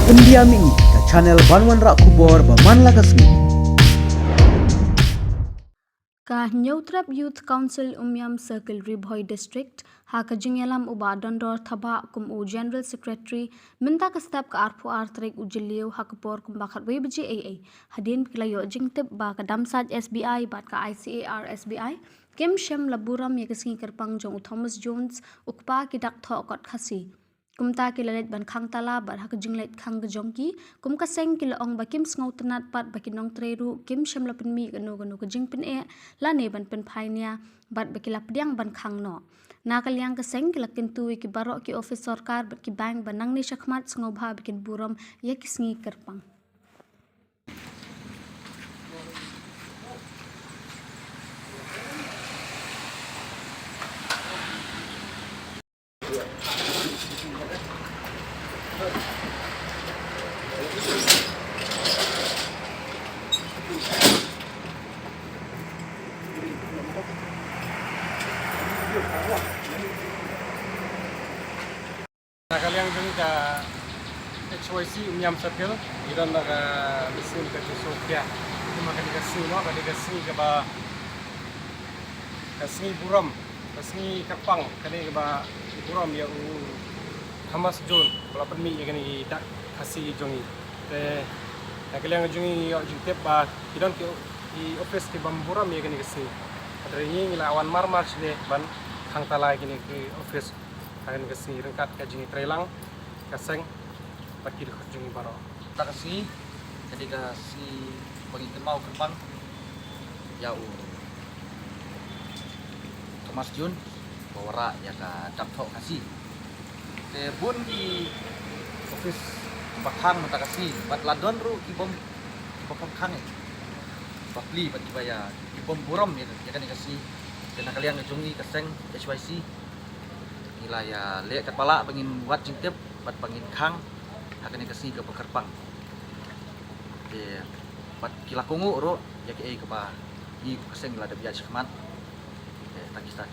Pendiam ini ke channel Banwan Rak Kubor Baman Lagasmi. Ka Nyautrap Youth Council Umyam Circle Ribhoi District ha ka jingyalam uba dondor thaba kum u General Secretary minta ka step ka arpu artrek ujiliu ha ka por kum bakat we bji AA hadin piklayo jingtip ba ka damsaj SBI bat ka ICAR SBI Kim Shem Laburam Yegasingi Kerpang Jong Thomas Jones ukpa kidak tho kot khasi kumta kilalet ban khang tala bar hak jinglet khang jongki kum ka seng kila ong ba kim sngaw tanat pat ba kinong treru kim shem la pin mi gano gano ka jing pin e la ne ban pin phainia bat ba kila pdiang ban khang no na kalyang ka seng kila kin tu ki baro ki office sarkar ki bank banang ni shakmat sngaw bha bikin buram ye kisngi kerpang Kalian dun ka HYC Umyam Circle, iran na ka misin ka Sofia. Cuma ka dikasih no, ka dikasih ka ba kasih buram, kasih Kerpang, kani ka ba buram ya Thomas John, kalau permi ya kani tak kasih jongi. Te kalian jongi ya jintip ba iran ki di office ki bam buram ya kani kasih. Adre ni awan marmar sini ban khang talai kini ki office akan kasi rengkat kajing trelang kaseng bagi kajing baro tak kasi jadi kasi bagi mau Kerpang ya Thomas Jun bawara ya ka dapthok kasi te bun di office bakhang tak kasi bat ladon ru ibom khang batli bat baya ibom buram ya kan kasi dan kalian ngejungi kaseng HYC nila ya le kepala pengin buat jingtip bat pengin khang akan kasih ke Kerpang bat kila kungu ro ya ke ba i kaseng la da biya chakmat takista